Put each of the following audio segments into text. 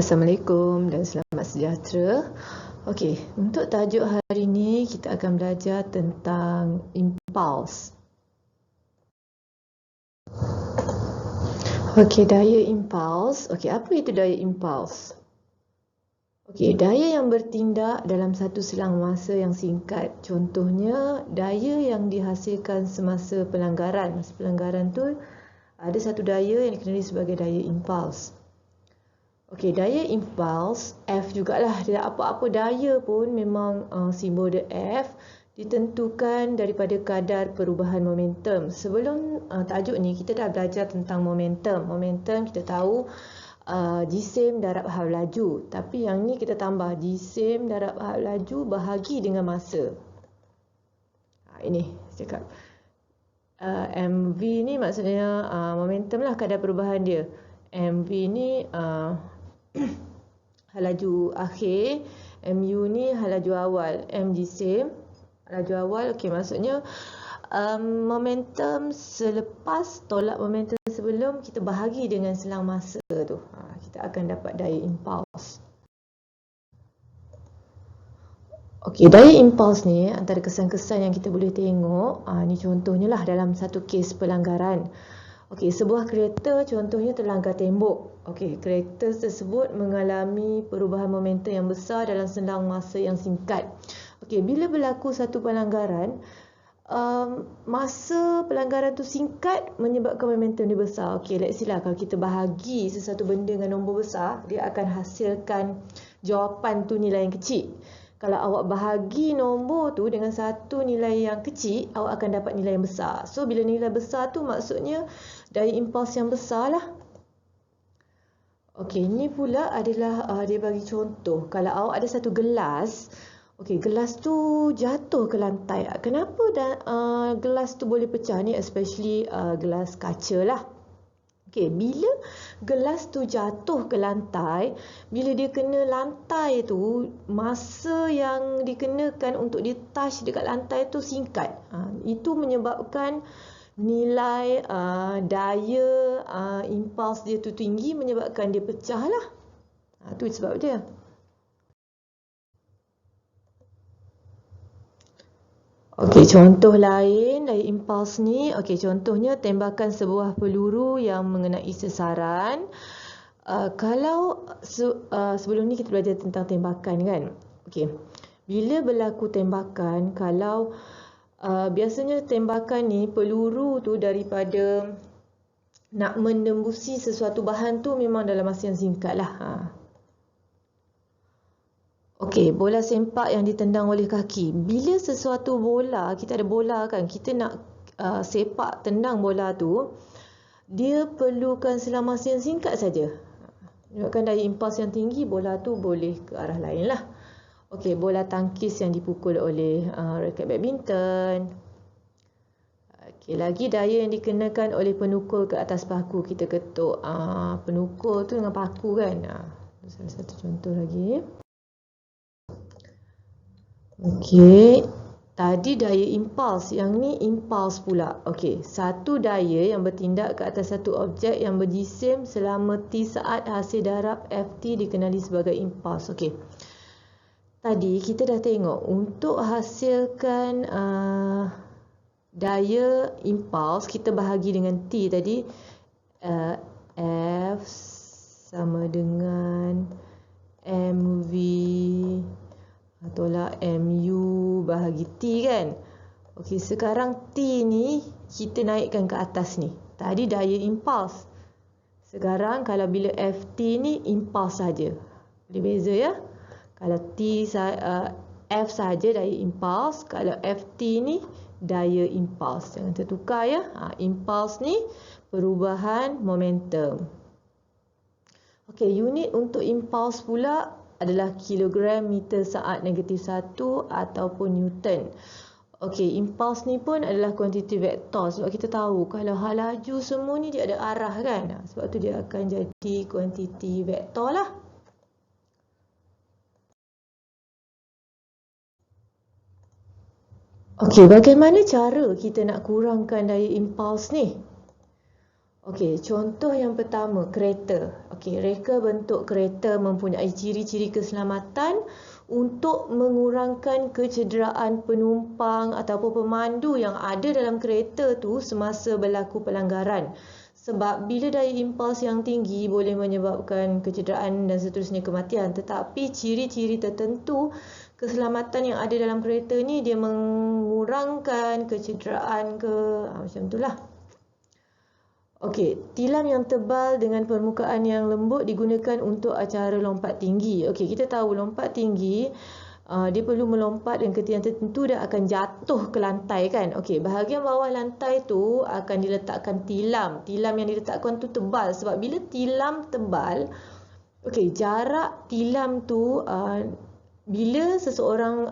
Assalamualaikum dan selamat sejahtera. Okey, untuk tajuk hari ini kita akan belajar tentang impuls. Okey, daya impuls. Okey, apa itu daya impuls? Okey, daya yang bertindak dalam satu selang masa yang singkat. Contohnya, daya yang dihasilkan semasa pelanggaran. Masa pelanggaran tu ada satu daya yang dikenali sebagai daya impuls. Okey, daya impuls F jugalah. Dia apa-apa daya pun memang simbol dia F ditentukan daripada kadar perubahan momentum. Sebelum tajuk ni kita dah belajar tentang momentum. Momentum kita tahu jisim darab hal laju. Tapi yang ni kita tambah jisim darab hal laju bahagi dengan masa. Ini cakap MV ni maksudnya momentum lah, kadar perubahan dia. MV ni hal laju akhir, MU ni hal laju awal, M jisim hal laju awal. Okey, maksudnya momentum selepas tolak momentum sebelum kita bahagi dengan selang masa tu, kita akan dapat daya impuls. Okey, daya impuls ni antara kesan-kesan yang kita boleh tengok, ni contohnya lah dalam satu kes pelanggaran. Okey, sebuah kereta contohnya terlanggar tembok. Okey, kereta tersebut mengalami perubahan momentum yang besar dalam selang masa yang singkat. Okey, bila berlaku satu pelanggaran, masa pelanggaran tu singkat menyebabkan momentum dia besar. Okey, let's say lah kalau kita bahagi sesuatu benda dengan nombor besar, dia akan hasilkan jawapan tu nilai yang kecil. Kalau awak bahagi nombor tu dengan satu nilai yang kecil, awak akan dapat nilai yang besar. So, bila nilai besar tu maksudnya daya impuls yang besar lah. Okey, ini pula adalah dia bagi contoh. Kalau awak ada satu gelas, okey, gelas tu jatuh ke lantai. Kenapa gelas tu boleh pecah ni? Especially gelas kaca lah. Okey, bila gelas tu jatuh ke lantai, bila dia kena lantai tu, masa yang dikenakan untuk dia touch dekat lantai tu singkat. Itu menyebabkan nilai daya impuls dia tu tinggi, menyebabkan dia pecah lah. Tu sebab dia. Okey, contoh lain daya impuls ni, okey, contohnya tembakan sebuah peluru yang mengenai sasaran. Kalau sebelum ni kita belajar tentang tembakan kan. Okey, bila berlaku tembakan, kalau biasanya tembakan ni, peluru tu daripada nak menembusi sesuatu bahan tu memang dalam masa yang singkat lah. Okey, bola sempak yang ditendang oleh kaki. Bila sesuatu bola, kita ada bola kan, kita nak sepak tendang bola tu, dia perlukan selang masa yang singkat saja. Menyebabkan daya impuls yang tinggi, bola tu boleh ke arah lain lah. Okey, bola tangkis yang dipukul oleh raket badminton. Okey, lagi daya yang dikenakan oleh penukul ke atas paku. Kita ketuk penukul tu dengan paku kan. Salah satu contoh lagi. Okey, tadi daya impuls, yang ni impuls pula. Okey, satu daya yang bertindak ke atas satu objek yang berjisim selama T saat hasil darab Ft dikenali sebagai impuls. Okey, tadi kita dah tengok untuk hasilkan daya impuls, kita bahagi dengan T tadi. F sama dengan mv tolak mu bahagi T kan. Okey, sekarang T ni kita naikkan ke atas ni. Tadi daya impuls. Sekarang kalau bila Ft ni impuls saja. Boleh beza ya. Kalau F saja daya impuls, kalau Ft ni daya impuls. Jangan tertukar ya. Impuls ni perubahan momentum. Okey, unit untuk impuls pula adalah kilogram meter saat -1 ataupun Newton. Okey, impuls ni pun adalah kuantiti vektor. Sebab kita tahu kalau hal laju semua ni dia ada arah kan. Sebab tu dia akan jadi kuantiti vektor lah. Okey, bagaimana cara kita nak kurangkan daya impuls ni? Okey, contoh yang pertama, kereta. Okey, reka bentuk kereta mempunyai ciri-ciri keselamatan untuk mengurangkan kecederaan penumpang ataupun pemandu yang ada dalam kereta tu semasa berlaku pelanggaran. Sebab bila daya impuls yang tinggi boleh menyebabkan kecederaan dan seterusnya kematian. Tetapi ciri-ciri tertentu keselamatan yang ada dalam kereta ni dia mengurangkan kecederaan macam itulah. Okey, tilam yang tebal dengan permukaan yang lembut digunakan untuk acara lompat tinggi. Okey, kita tahu lompat tinggi dia perlu melompat dengan ketinggian tertentu dan akan jatuh ke lantai kan. Okey, bahagian bawah lantai tu akan diletakkan tilam. Tilam yang diletakkan tu tebal sebab bila tilam tebal, okey, jarak tilam tu bila seseorang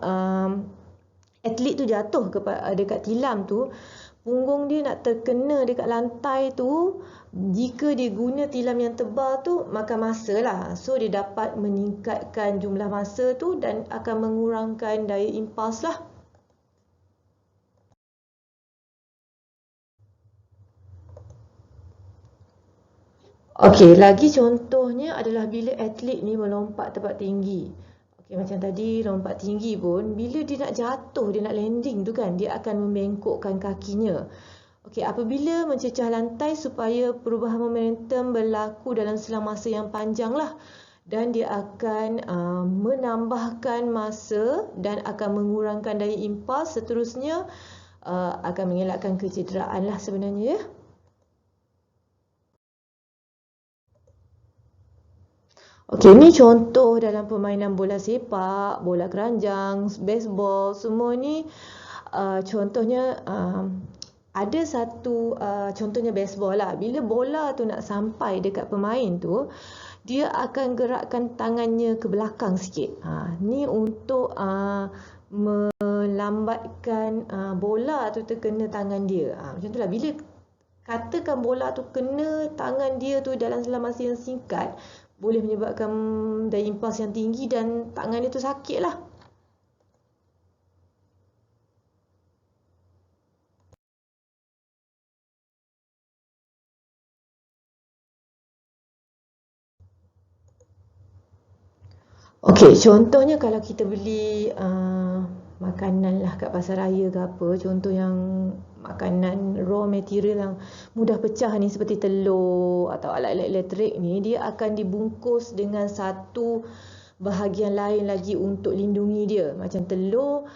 atlet tu jatuh dekat tilam tu, punggung dia nak terkena dekat lantai tu, jika dia guna tilam yang tebal tu, makan masa lah. So, dia dapat meningkatkan jumlah masa tu dan akan mengurangkan daya impuls lah. Okey, lagi contohnya adalah bila atlet ni melompat tempat tinggi. Okey, macam tadi lompat tinggi pun, bila dia nak jatuh, dia nak landing tu kan, dia akan membengkokkan kakinya. Okey, apabila mencecah lantai supaya perubahan momentum berlaku dalam selang masa yang panjang lah. Dan dia akan menambahkan masa dan akan mengurangkan daya impuls. Seterusnya akan mengelakkan kecederaan lah sebenarnya ya. Okey, ni contoh dalam permainan bola sepak, bola keranjang, baseball, semua ni contohnya ada satu contohnya baseball lah. Bila bola tu nak sampai dekat pemain tu, dia akan gerakkan tangannya ke belakang sikit. Ni untuk melambatkan bola tu terkena tangan dia. Macam tu lah. Bila katakan bola tu kena tangan dia tu dalam selang masa yang singkat, boleh menyebabkan daya impuls yang tinggi dan tangan dia tu sakit lah. Okey, contohnya kalau kita beli makanan lah kat pasar raya ke apa, contoh yang makanan raw material yang mudah pecah ni seperti telur atau alat-alat elektrik ni, dia akan dibungkus dengan satu bahagian lain lagi untuk lindungi dia. Macam telur,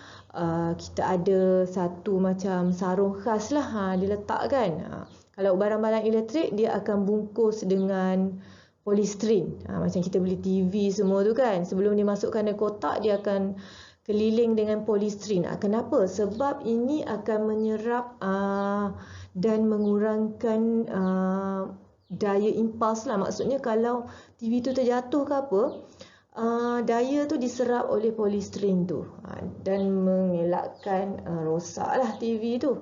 kita ada satu macam sarung khas lah dia letak kan. Kalau barang-barang elektrik, dia akan bungkus dengan polistrin. Macam kita beli TV semua tu kan, sebelum dimasukkan ke kotak, dia akan keliling dengan polistrin. Kenapa? Sebab ini akan menyerap dan mengurangkan daya impuls lah. Maksudnya kalau TV tu terjatuh ke apa, daya tu diserap oleh polistrin tu dan mengelakkan rosak lah TV tu.